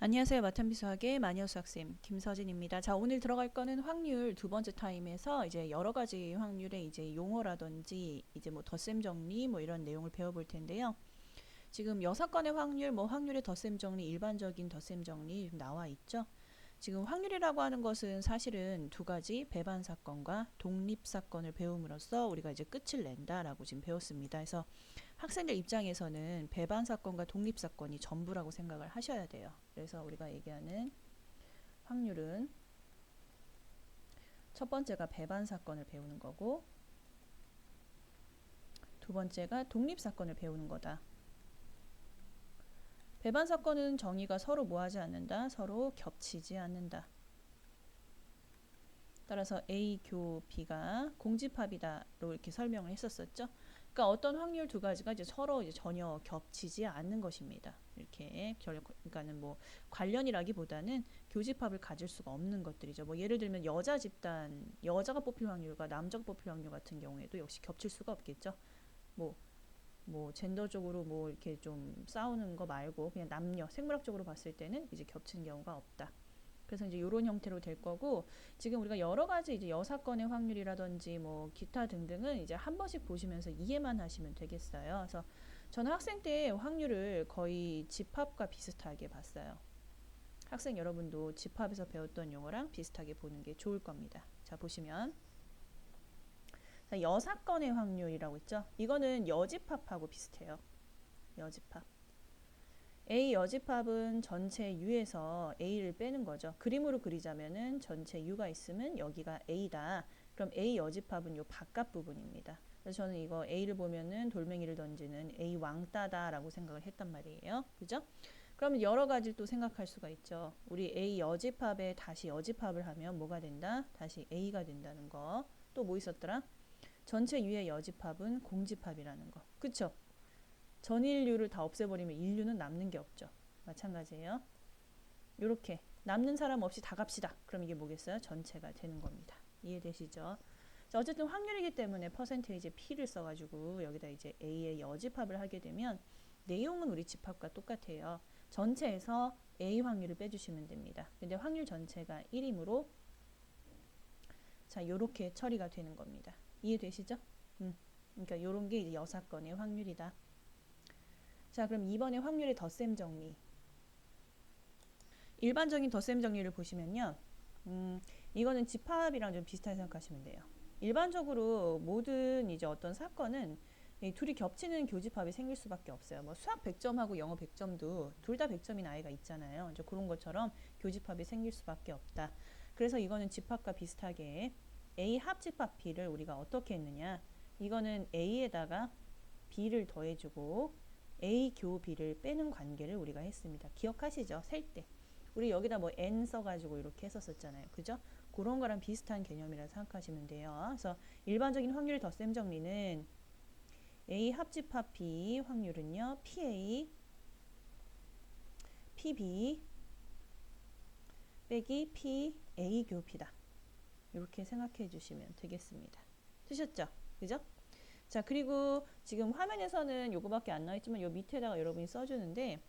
안녕하세요. 마탄비수학의 마니어수학쌤 김서진입니다. 자, 오늘 들어갈 거는 확률 두 번째 타임에서 이제 여러 가지 확률의 이제 용어라든지 이제 뭐 덧셈 정리 뭐 이런 내용을 배워볼 텐데요. 지금 6건의 확률, 뭐 확률의 덧셈 정리, 일반적인 덧셈 정리 나와 있죠. 지금 확률이라고 하는 것은 사실은 두 가지 배반 사건과 독립 사건을 배움으로써 우리가 이제 끝을 낸다라고 지금 배웠습니다. 그래서 학생들 입장에서는 배반 사건과 독립 사건이 전부라고 생각을 하셔야 돼요. 그래서 우리가 얘기하는 확률은 첫 번째가 배반 사건을 배우는 거고 두 번째가 독립 사건을 배우는 거다. 배반 사건은 정의가 서로 뭐하지 않는다? 서로 겹치지 않는다. 따라서 A 교 B가 공집합이다로 이렇게 설명을 했었었죠. 그러니까 어떤 확률 두 가지가 이제 서로 이제 전혀 겹치지 않는 것입니다. 이렇게 그러니까는 뭐 관련이라기보다는 교집합을 가질 수가 없는 것들이죠. 뭐 예를 들면 여자 집단, 여자가 뽑힐 확률과 남자가 뽑힐 확률 같은 경우에도 역시 겹칠 수가 없겠죠. 뭐 젠더적으로 뭐 이렇게 좀 싸우는 거 말고 그냥 남녀 생물학적으로 봤을 때는 이제 겹치는 경우가 없다. 그래서 이제 이런 형태로 될 거고, 지금 우리가 여러 가지 이제 여사건의 확률이라든지 뭐 기타 등등은 이제 한 번씩 보시면서 이해만 하시면 되겠어요. 그래서 저는 학생 때 확률을 거의 집합과 비슷하게 봤어요. 학생 여러분도 집합에서 배웠던 용어랑 비슷하게 보는 게 좋을 겁니다. 자, 보시면 자, 여사건의 확률이라고 있죠. 이거는 여집합하고 비슷해요. 여집합. A 여집합은 전체 U에서 A를 빼는 거죠. 그림으로 그리자면은 전체 U가 있으면 여기가 A다. 그럼 A 여집합은 요 바깥 부분입니다. 그래서 저는 이거 A를 보면은 돌멩이를 던지는 A 왕따다라고 생각을 했단 말이에요. 그죠? 그러면 여러 가지를 또 생각할 수가 있죠. 우리 A 여집합에 다시 여집합을 하면 뭐가 된다? 다시 A가 된다는 거. 또 뭐 있었더라? 전체 U의 여집합은 공집합이라는 거. 그쵸? 전 인류를 다 없애버리면 인류는 남는 게 없죠. 마찬가지예요. 이렇게 남는 사람 없이 다 갑시다. 그럼 이게 뭐겠어요? 전체가 되는 겁니다. 이해되시죠? 자, 어쨌든 확률이기 때문에 퍼센테이지 P를 써가지고 여기다 이제 A의 여집합을 하게 되면 내용은 우리 집합과 똑같아요. 전체에서 A 확률을 빼주시면 됩니다. 근데 확률 전체가 1이므로 자, 요렇게 처리가 되는 겁니다. 이해되시죠? 그러니까 요런 게 이제 여사건의 확률이다. 자, 그럼 이번에 확률의 덧셈 정리. 일반적인 덧셈 정리를 보시면요. 이거는 집합이랑 좀 비슷하게 생각하시면 돼요. 일반적으로 모든 이제 어떤 사건은 이 둘이 겹치는 교집합이 생길 수밖에 없어요. 뭐 수학 100점하고 영어 100점도 둘 다 100점인 아이가 있잖아요. 이제 그런 것처럼 교집합이 생길 수밖에 없다. 그래서 이거는 집합과 비슷하게 A 합집합 B를 우리가 어떻게 했느냐. 이거는 A에다가 B를 더해주고 A 교 B를 빼는 관계를 우리가 했습니다. 기억하시죠? 셀 때. 우리 여기다 뭐 n 써가지고 이렇게 했었잖아요. 그죠? 그런 거랑 비슷한 개념이라 생각하시면 돼요. 그래서 일반적인 확률 덧셈 정리는 A 합집합 B 확률은요. PA, PB 빼기 PA 교 B다. 이렇게 생각해 주시면 되겠습니다. 되셨죠? 그죠? 자, 그리고 지금 화면에서는 요거밖에 안 나와있지만 요 밑에다가 여러분이 써주는데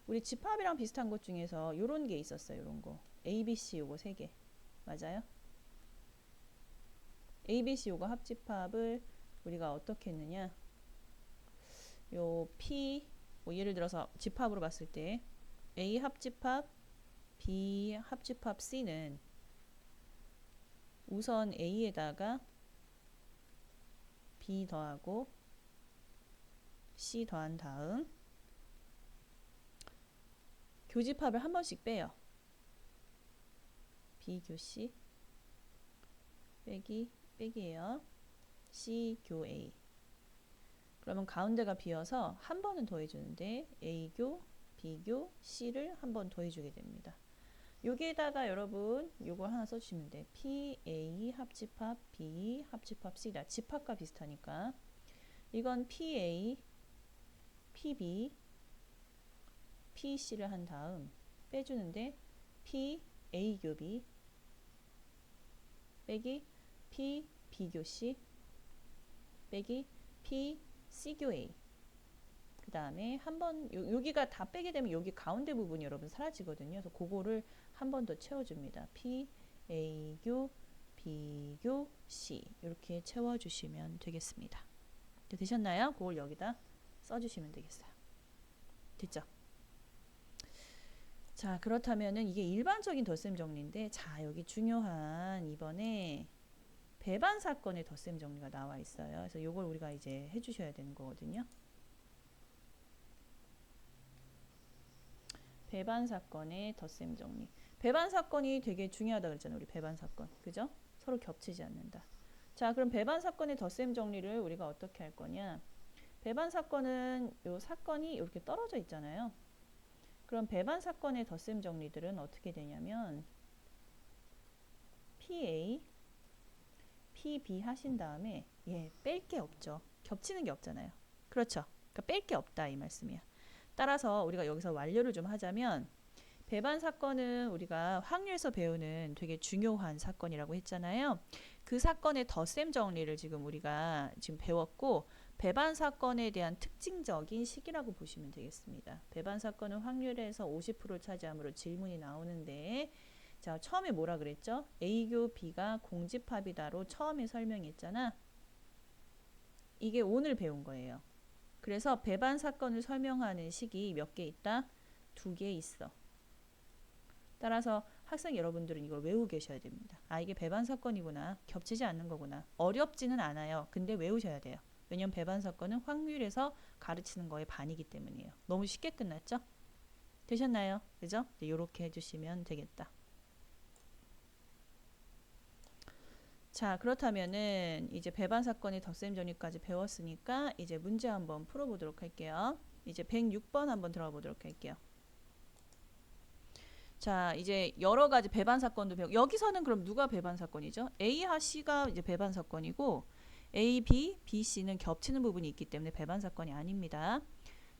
우리 집합이랑 비슷한 것 중에서 요런 게 있었어요. 요런 거. ABC 요거 3개. 맞아요? ABC 요거 합집합을 우리가 어떻게 했느냐. 요 P, 뭐 예를 들어서 집합으로 봤을 때 A 합집합, B 합집합 C는 우선 A에다가 B 더하고 C 더한 다음 교집합을 한 번씩 빼요. B 교 C 빼기예요. C 교 A. 그러면 가운데가 비어서 한 번은 더해주는데 A교, B교, C를 한 번 더해주게 됩니다. 여기에다가 여러분 요거 하나 써주시면 돼. PA 합집합 B 합집합 C다. 집합과 비슷하니까 이건 PA, PB, PC를 한 다음 빼주는데 PA 교 B 빼기 PB 교 C 빼기 PC 교 A. 그 다음에 한 번 여기가 다 빼게 되면 여기 가운데 부분이 여러분 사라지거든요. 그래서 그거를 한 번 더 채워줍니다. P, A교, B교, C 이렇게 채워주시면 되겠습니다. 되셨나요? 그걸 여기다 써주시면 되겠어요. 됐죠? 자, 그렇다면은 이게 일반적인 덧셈 정리인데, 자, 여기 중요한 이번에 배반 사건의 덧셈 정리가 나와 있어요. 그래서 이걸 우리가 이제 해주셔야 되는 거거든요. 배반 사건의 덧셈 정리. 배반 사건이 되게 중요하다 그랬잖아요. 우리 배반 사건. 그죠? 서로 겹치지 않는다. 자, 그럼 배반 사건의 덧셈 정리를 우리가 어떻게 할 거냐? 배반 사건은 요 사건이 이렇게 떨어져 있잖아요. 그럼 배반 사건의 덧셈 정리들은 어떻게 되냐면 PA, PB 하신 다음에 뺄 게 없죠. 겹치는 게 없잖아요. 그렇죠? 그러니까 뺄 게 없다 이 말씀이야. 따라서 우리가 여기서 완료를 좀 하자면 배반 사건은 우리가 확률에서 배우는 되게 중요한 사건이라고 했잖아요. 그 사건의 덧셈 정리를 지금 우리가 지금 배웠고 배반 사건에 대한 특징적인 식이라고 보시면 되겠습니다. 배반 사건은 확률에서 50%를 차지함으로 질문이 나오는데 자, 처음에 뭐라 그랬죠? A교 B가 공집합이다로 처음에 설명했잖아. 이게 오늘 배운 거예요. 그래서 배반 사건을 설명하는 식이 몇 개 있다? 2개 있어. 따라서 학생 여러분들은 이걸 외우고 계셔야 됩니다. 아, 이게 배반 사건이구나. 겹치지 않는 거구나. 어렵지는 않아요. 근데 외우셔야 돼요. 왜냐면 배반 사건은 확률에서 가르치는 거의 반이기 때문이에요. 너무 쉽게 끝났죠? 되셨나요? 그죠? 이렇게 해주시면 되겠다. 자, 그렇다면은 이제 배반 사건의 덧셈 정리까지 배웠으니까 이제 문제 한번 풀어보도록 할게요. 이제 106번 한번 들어가 보도록 할게요. 자, 이제 여러 가지 배반 사건도 배우고 여기서는 그럼 누가 배반 사건이죠? A와 C가 이제 배반 사건이고 A, B, B, C는 겹치는 부분이 있기 때문에 배반 사건이 아닙니다.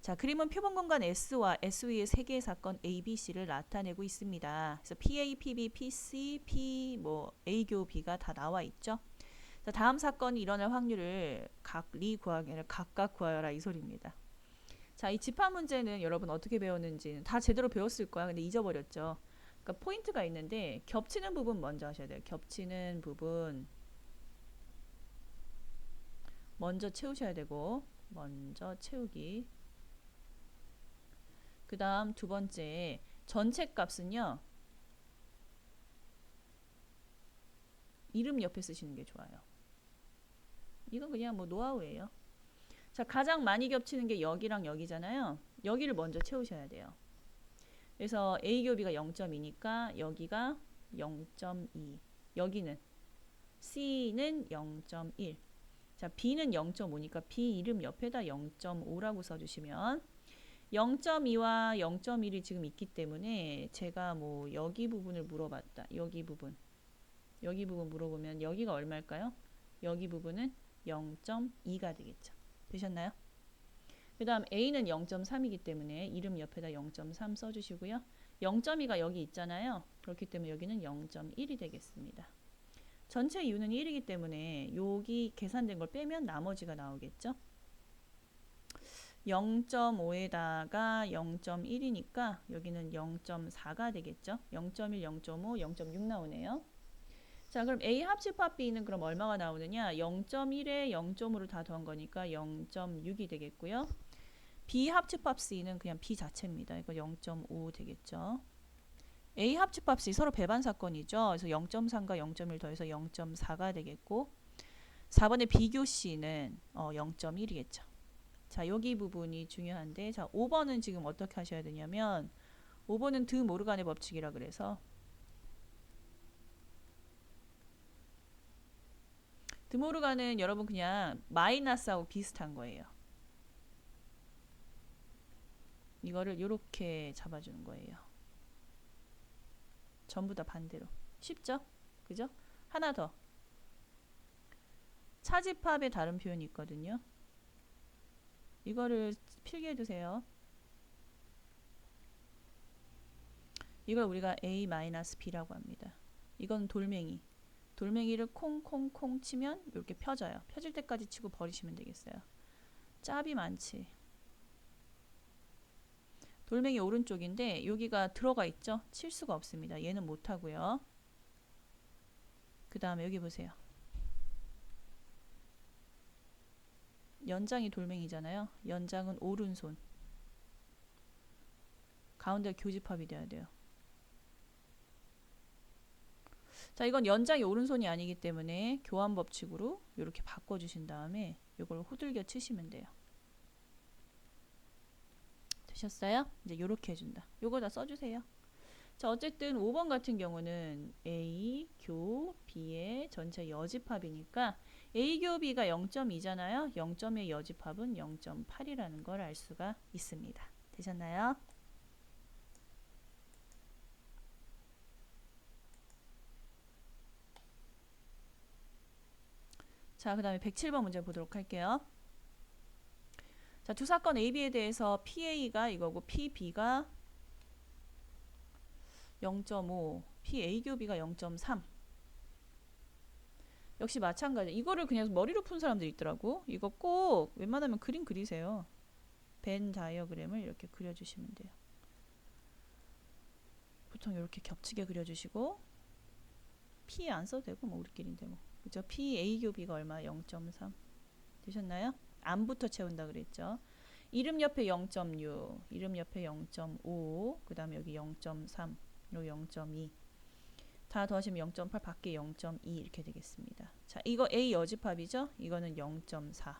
자, 그림은 표본 공간 S와 S 위의 세 개의 사건 A, B, C를 나타내고 있습니다. 그래서 PA, PB, PC, P, A교 B가 다 나와 있죠. 자, 다음 사건이 일어날 확률을 각각 구하여라 이 소리입니다. 자, 이 집합 문제는 여러분 어떻게 배웠는지는 다 제대로 배웠을 거야. 근데 잊어버렸죠. 그러니까 포인트가 있는데 겹치는 부분 먼저 하셔야 돼요. 겹치는 부분 먼저 채우셔야 되고 먼저 채우기. 그 다음 두 번째 전체 값은요. 이름 옆에 쓰시는 게 좋아요. 이건 그냥 노하우예요. 자, 가장 많이 겹치는 게 여기랑 여기잖아요. 여기를 먼저 채우셔야 돼요. 그래서 A교 B가 0.2니까 여기가 0.2. 여기는 C는 0.1. 자, B는 0.5니까 B 이름 옆에다 0.5라고 써주시면 0.2와 0.1이 지금 있기 때문에 제가 여기 부분을 물어봤다. 여기 부분 물어보면 여기가 얼마일까요? 여기 부분은 0.2가 되겠죠. 되셨나요? 그 다음 A는 0.3이기 때문에 이름 옆에다 0.3 써주시고요. 0.2가 여기 있잖아요. 그렇기 때문에 여기는 0.1이 되겠습니다. 전체 U는 1이기 때문에 여기 계산된 걸 빼면 나머지가 나오겠죠. 0.5에다가 0.1이니까 여기는 0.4가 되겠죠. 0.1, 0.5, 0.6 나오네요. 자, 그럼 A 합집합 B는 그럼 얼마가 나오느냐? 0.1에 0.5를 다 더한 거니까 0.6이 되겠고요. B 합집합 C는 그냥 B 자체입니다. 이거 0.5 되겠죠. A 합집합 C 서로 배반 사건이죠. 그래서 0.3과 0.1 더해서 0.4가 되겠고 4번의 비교 C는 0.1이겠죠. 자, 여기 부분이 중요한데 자, 5번은 지금 어떻게 하셔야 되냐면 5번은 드 모르간의 법칙이라 그래서 드 모르간은 여러분 그냥 마이너스하고 비슷한 거예요. 이거를 이렇게 잡아주는 거예요. 전부 다 반대로. 쉽죠? 그죠? 하나 더. 차집합의 다른 표현이 있거든요. 이거를 필기해 두세요. 이걸 우리가 A-B라고 합니다. 이건 돌멩이. 돌멩이를 콩콩콩 치면 이렇게 펴져요. 펴질 때까지 치고 버리시면 되겠어요. 짭이 많지. 돌멩이 오른쪽인데 여기가 들어가 있죠? 칠 수가 없습니다. 얘는 못 하고요. 그 다음에 여기 보세요. 연장이 돌멩이잖아요. 연장은 오른손. 가운데가 교집합이 돼야 돼요. 자, 이건 연장이 오른손이 아니기 때문에 교환 법칙으로 이렇게 바꿔주신 다음에 이걸 후들겨 치시면 돼요. 되셨어요? 이제 이렇게 해준다. 요거 다 써주세요. 자, 어쨌든 5번 같은 경우는 A 교 B의 전체 여집합이니까 A 교 B가 0.2잖아요. 0.2의 여집합은 0.8이라는 걸 알 수가 있습니다. 되셨나요? 자, 그 다음에 107번 문제 보도록 할게요. 자, 두 사건 AB에 대해서 PA가 이거고 PB가 0.5, PA교비가 0.3. 역시 마찬가지. 이거를 그냥 머리로 푼 사람들 있더라고. 이거 꼭 웬만하면 그림 그리세요. 벤 다이어그램을 이렇게 그려주시면 돼요. 보통 이렇게 겹치게 그려주시고 P 안 써도 되고 뭐 우리끼리인데 뭐 그죠? PA교비가 얼마? 0.3 되셨나요? 안부터 채운다 그랬죠. 이름 옆에 0.6, 이름 옆에 0.5, 그 다음에 여기 0.3, 여기 0.2 다 더하시면 0.8 밖에 0.2 이렇게 되겠습니다. 자, 이거 A 여집합이죠? 이거는 0.4.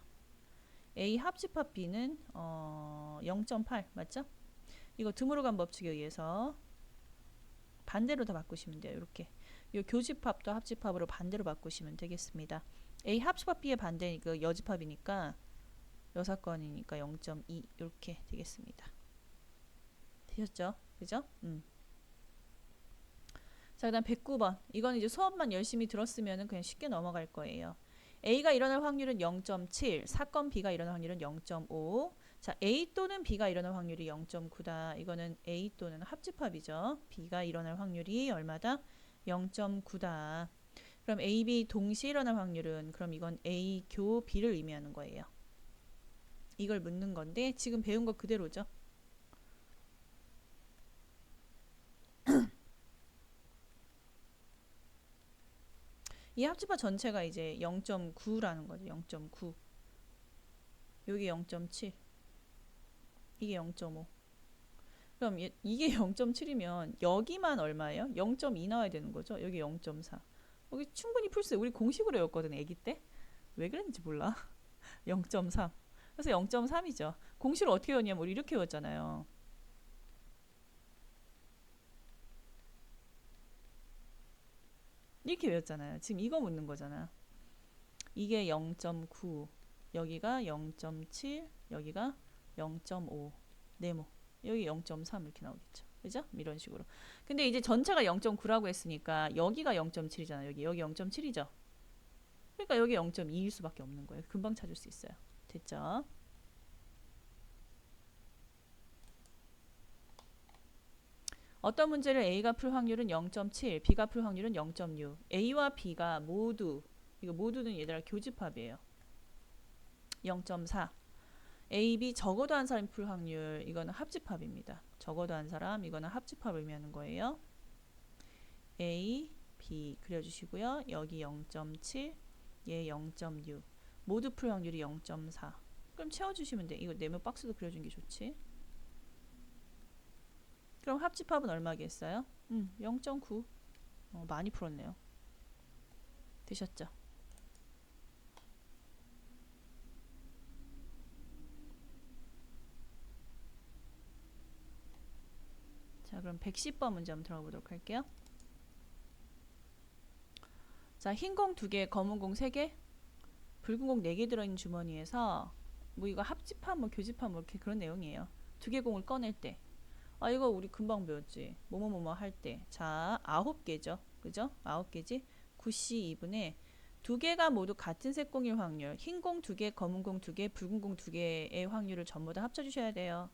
A 합집합 B는 0.8 맞죠? 이거 드물어 간 법칙에 의해서 반대로 다 바꾸시면 돼요. 이렇게 이 교집합도 합집합으로 반대로 바꾸시면 되겠습니다. A 합집합 B의 반대니까 여집합이니까 여사건이니까 0.2 이렇게 되겠습니다. 되셨죠? 그죠? 자, 그 다음 109번. 이건 이제 수업만 열심히 들었으면 그냥 쉽게 넘어갈 거예요. A가 일어날 확률은 0.7, 사건 B가 일어날 확률은 0.5. 자, A 또는 B가 일어날 확률이 0.9다. 이거는 A 또는 합집합이죠. B가 일어날 확률이 얼마다? 0.9다. 그럼 A, B 동시에 일어날 확률은 그럼 이건 A 교 B를 의미하는 거예요. 이걸 묻는 건데 지금 배운 거 그대로죠. 이 합집합 전체가 이제 0.9라는 거죠. 0.9. 여기 0.7. 이게 0.5. 그럼 이게 0.7이면 여기만 얼마예요? 0.2 나와야 되는 거죠. 여기 0.4. 여기 충분히 풀 수. 우리 공식으로 외웠거든. 아기 때. 왜 그랬는지 몰라. 0.3. 그래서 0.3이죠. 공식을 어떻게 외웠냐면 우리 이렇게 외웠잖아요. 이렇게 외웠잖아요. 지금 이거 묻는 거잖아. 이게 0.9, 여기가 0.7, 여기가 0.5, 네모. 여기 0.3 이렇게 나오겠죠. 그죠? 이런 식으로. 근데 이제 전체가 0.9라고 했으니까 여기가 0.7이잖아. 여기 0.7이죠. 그러니까 여기 0.2일 수밖에 없는 거예요. 금방 찾을 수 있어요. 됐죠? 어떤 문제를 A가 풀 확률은 0.7, B가 풀 확률은 0.6. A와 B가 모두 이거 모두는 얘들아 교집합이에요. 0.4. A, B 적어도 한 사람이 풀 확률 이거는 합집합입니다. 적어도 한 사람 이거는 합집합을 의미하는 거예요. A, B 그려주시고요. 여기 0.7, 얘 0.6. 모두 풀 확률이 0.4. 그럼 채워주시면 돼. 이거 네모 박스도 그려준 게 좋지. 그럼 합집합은 얼마겠어요? 0.9. 많이 풀었네요. 되셨죠? 자, 그럼 110번 문제 한번 들어가 보도록 할게요. 자, 흰 공 2개, 검은 공 3개, 붉은 공 4개 들어있는 주머니에서 뭐 이거 합집합, 뭐 교집합 뭐 이렇게 그런 내용이에요. 2개 공을 꺼낼 때. 아, 이거 우리 금방 배웠지. 뭐뭐뭐뭐 할 때. 자, 9개죠. 그죠? 9개지? 9C 2분의 2개가 모두 같은 색공일 확률. 흰 공 2개, 검은 공 2개, 붉은 공 2개의 확률을 전부 다 합쳐주셔야 돼요.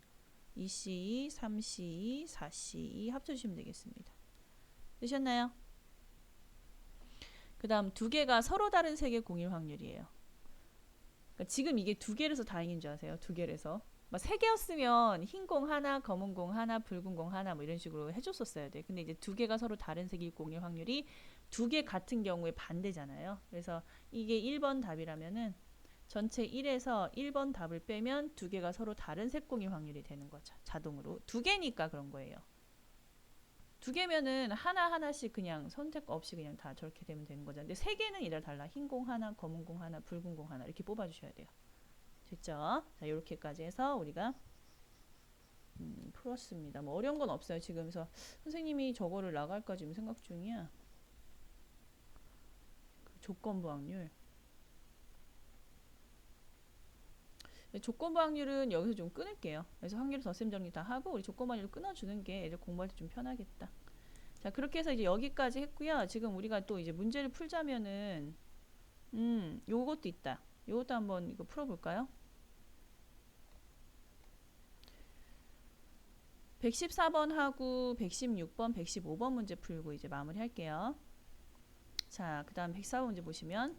2C, 3C, 4C 합쳐주시면 되겠습니다. 되셨나요? 그 다음 2개가 서로 다른 색의 공일 확률이에요. 그러니까 지금 이게 2개라서 다행인 줄 아세요? 2개라서. 막 세 개였으면 흰 공 하나, 검은 공 하나, 붉은 공 하나 뭐 이런 식으로 해줬었어야 돼. 근데 이제 두 개가 서로 다른 색일 공일 확률이 두 개 같은 경우에 반대잖아요. 그래서 이게 1번 답이라면은 전체 1에서 1번 답을 빼면 두 개가 서로 다른 색공일 확률이 되는 거죠. 자동으로. 두 개니까 그런 거예요. 두 개면은 하나하나씩 그냥 선택 없이 그냥 다 저렇게 되면 되는 거죠. 근데 세 개는 이래 달라. 흰 공 하나, 검은 공 하나, 붉은 공 하나 이렇게 뽑아주셔야 돼요. 됐죠? 자, 이렇게까지 해서 우리가 풀었습니다. 뭐 어려운 건 없어요. 지금 그래서 선생님이 저거를 나갈까 지금 생각 중이야. 그 조건부 확률. 조건부 확률은 여기서 좀 끊을게요. 그래서 확률 덧셈 정리 다 하고 우리 조건부 확률을 끊어주는 게 애들 공부할 때 좀 편하겠다. 자, 그렇게 해서 이제 여기까지 했고요. 지금 우리가 또 이제 문제를 풀자면은 요것도 있다. 요것도 한번 이거 풀어볼까요? 114번 하고 116번, 115번 문제 풀고 이제 마무리할게요. 자, 그 다음 104번 문제 보시면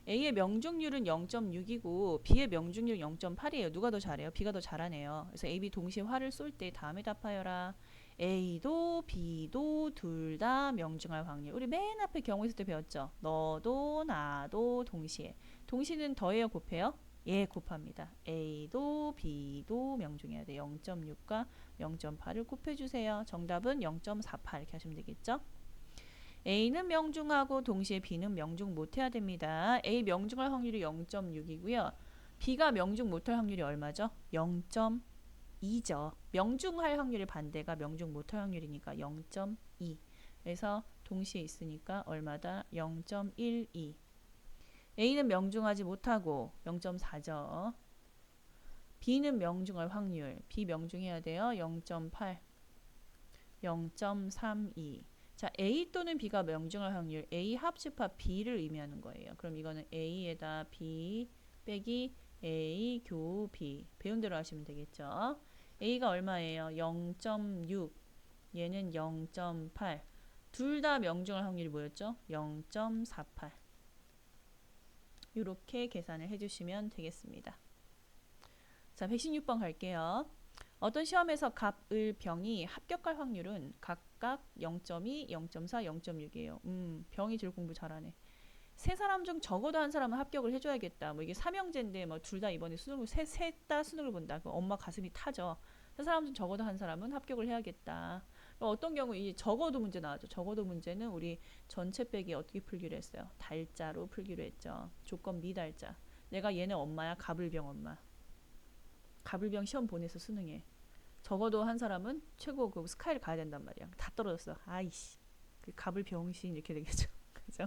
A의 명중률은 0.6이고 B의 명중률 0.8이에요. 누가 더 잘해요? B가 더 잘하네요. 그래서 A, B 동시에 활을 쏠 때 다음에 답하여라. A도 B도 둘 다 명중할 확률. 우리 맨 앞에 경우 있을 때 배웠죠? 너도 나도 동시에. 동시는 더해요, 곱해요? 예, 곱합니다. A도 B도 명중해야 돼. 0.6과 0.8을 곱해주세요. 정답은 0.48 이렇게 하시면 되겠죠? A는 명중하고 동시에 B는 명중 못해야 됩니다. A 명중할 확률이 0.6이고요. B가 명중 못할 확률이 얼마죠? 0.2죠. 명중할 확률의 반대가 명중 못할 확률이니까 0.2. 그래서 동시에 있으니까 얼마다? 0.12. A는 명중하지 못하고 0.4죠. B는 명중할 확률. B 명중해야 돼요. 0.8. 0.32. 자, A 또는 B가 명중할 확률 A 합집합 B를 의미하는 거예요. 그럼 이거는 A에다 B 빼기 A 교 B 배운 대로 하시면 되겠죠. A가 얼마예요? 0.6 얘는 0.8 둘 다 명중할 확률이 뭐였죠? 0.48 이렇게 계산을 해주시면 되겠습니다. 자, 116번 갈게요. 어떤 시험에서 갑, 을, 병이 합격할 확률은 각각 0.2, 0.4, 0.6이에요. 병이 제일 공부 잘하네. 세 사람 중 적어도 한 사람은 합격을 해줘야겠다. 뭐 이게 삼형제인데 뭐 둘 다 이번에 수능을 셋 다 수능을 본다. 그럼 엄마 가슴이 타죠. 세 사람 중 적어도 한 사람은 합격을 해야겠다. 어떤 경우 이 적어도 문제 나왔죠. 적어도 문제는 우리 전체 빼기 어떻게 풀기로 했어요? 달자로 풀기로 했죠. 조건 미달자. 내가 얘네 엄마야. 갑을병 엄마. 갑을병 시험 보내서 수능에 적어도 한 사람은 최고 그 스카이를 가야 된단 말이야. 다 떨어졌어. 아이씨. 그 갑을병신 이렇게 되겠죠. 그죠?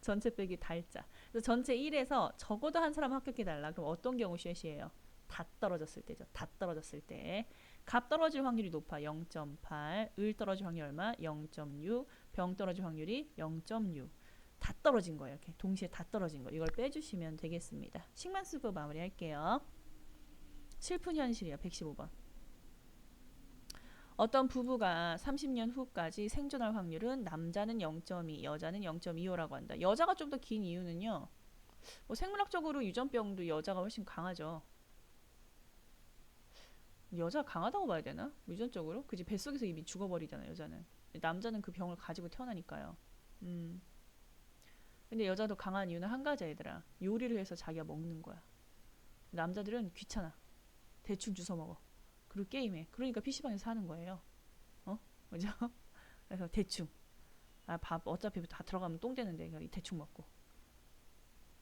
전체 빼기 달자. 그래서 전체 1에서 적어도 한 사람 합격해달라. 그럼 어떤 경우 쉐시예요? 다 떨어졌을 때죠. 다 떨어졌을 때. 갑 떨어질 확률이 높아. 0.8. 을 떨어질 확률 얼마? 0.6. 병 떨어질 확률이 0.6. 다 떨어진 거예요. 이렇게 동시에 다 떨어진 거. 이걸 빼주시면 되겠습니다. 식만 쓰고 마무리할게요. 슬픈 현실이야. 115번. 어떤 부부가 30년 후까지 생존할 확률은 남자는 0.2, 여자는 0.25라고 한다. 여자가 좀 더 긴 이유는요. 뭐 생물학적으로 유전병도 여자가 훨씬 강하죠. 여자가 강하다고 봐야 되나? 유전적으로? 그지 뱃속에서 이미 죽어버리잖아 여자는. 남자는 그 병을 가지고 태어나니까요. 음. 근데 여자도 강한 이유는 한 가지 얘들아. 요리를 해서 자기가 먹는 거야. 남자들은 귀찮아. 대충 주워 먹어. 그리고 게임해. 그러니까 PC방에서 사는 거예요. 어? 그죠? 그래서 대충. 아, 밥 어차피 다 들어가면 똥 되는데 대충 먹고.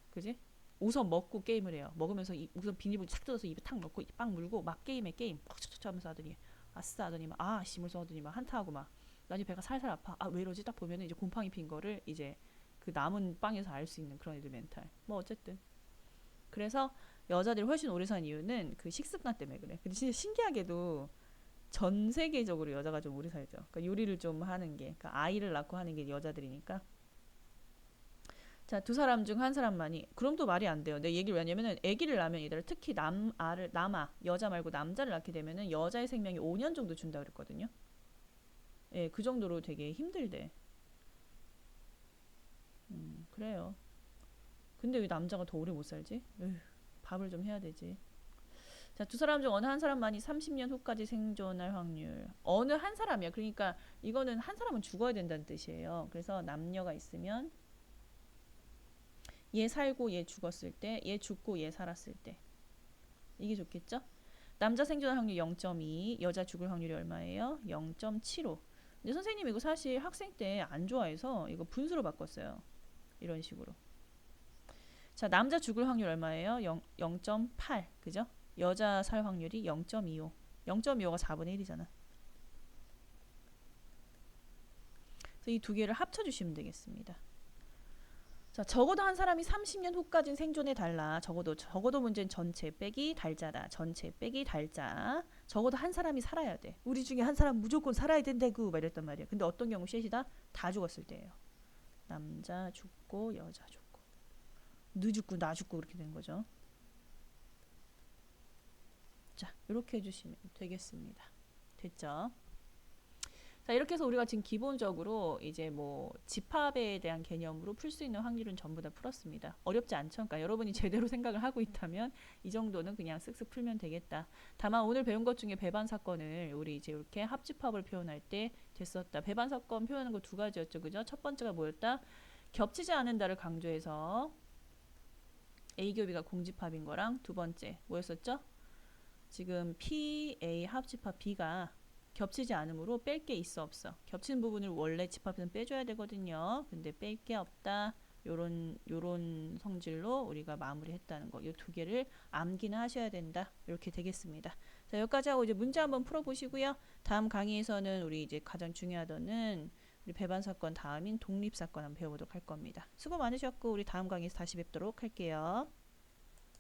그지? 우선 먹고 게임을 해요. 먹으면서 우선 비닐봉지 탁 뜯어서 입에 탁 넣고 빵 물고 막 게임에 게임 퍽쳐쳐 하면서 하더니 아싸 하더니 막 씨물써 하더니 막 한타하고 막 나중에 배가 살살 아파. 아, 왜 이러지? 딱 보면은 이제 곰팡이 핀 거를 이제 그 남은 빵에서 알 수 있는 그런 애들 멘탈. 뭐 어쨌든. 그래서 여자들이 훨씬 오래 산 이유는 그 식습관 때문에 그래. 근데 진짜 신기하게도 전 세계적으로 여자가 좀 오래 살죠. 그러니까 요리를 좀 하는 게, 그러니까 아이를 낳고 하는 게 여자들이니까. 자, 두 사람 중 한 사람만이. 그럼 또 말이 안 돼요. 내 얘기를 왜냐면은 아기를 낳으면 얘들아 특히 남아 여자 말고 남자를 낳게 되면은 여자의 생명이 5년 정도 준다 그랬거든요. 예, 그 정도로 되게 힘들대. 그래요. 근데 왜 남자가 더 오래 못 살지? 에휴, 밥을 좀 해야 되지. 자, 두 사람 중 어느 한 사람만이 30년 후까지 생존할 확률. 어느 한 사람이야. 그러니까 이거는 한 사람은 죽어야 된다는 뜻이에요. 그래서 남녀가 있으면 얘 살고 얘 죽었을 때, 얘 죽고 얘 살았을 때. 이게 좋겠죠? 남자 생존할 확률 0.2, 여자 죽을 확률이 얼마예요? 0.75. 근데 선생님 이거 사실 학생 때 안 좋아해서 이거 분수로 바꿨어요. 이런 식으로. 자, 남자 죽을 확률 얼마예요? 0.8. 그죠? 여자 살 확률이 0.25. 0.25가 4분의 1이잖아. 그래서 이 두 개를 합쳐주시면 되겠습니다. 자, 적어도 한 사람이 30년 후까지는 생존해 달라. 적어도 문제는 전체 빼기 달자다. 전체 빼기 달자. 적어도 한 사람이 살아야 돼. 우리 중에 한 사람 무조건 살아야 된다고 막 이랬단 말이야. 근데 어떤 경우 셋이다? 다 죽었을 때예요. 남자 죽고 여자 죽고. 너 죽고 나 죽고 그렇게 된 거죠. 자, 이렇게 해주시면 되겠습니다. 됐죠? 자, 이렇게 해서 우리가 지금 기본적으로 이제 뭐 집합에 대한 개념으로 풀 수 있는 확률은 전부 다 풀었습니다. 어렵지 않죠? 그러니까 여러분이 제대로 생각을 하고 있다면 이 정도는 그냥 쓱쓱 풀면 되겠다. 다만 오늘 배운 것 중에 배반 사건을 우리 이제 이렇게 합집합을 표현할 때 됐었다. 배반 사건 표현하는 거 두 가지였죠. 그죠? 첫 번째가 뭐였다? 겹치지 않는다를 강조해서 A 겹이가 공집합인 거랑 두 번째 뭐였었죠? 지금 P, A 합집합 B가 겹치지 않으므로 뺄 게 있어 없어. 겹치는 부분을 원래 집합에서는 빼줘야 되거든요. 근데 뺄 게 없다. 요런 성질로 우리가 마무리했다는 거. 이 두 개를 암기는 하셔야 된다. 이렇게 되겠습니다. 자, 여기까지 하고 이제 문제 한번 풀어보시고요. 다음 강의에서는 우리 이제 가장 중요하다는 우리 배반 사건 다음인 독립 사건 한번 배워보도록 할 겁니다. 수고 많으셨고 우리 다음 강의에서 다시 뵙도록 할게요.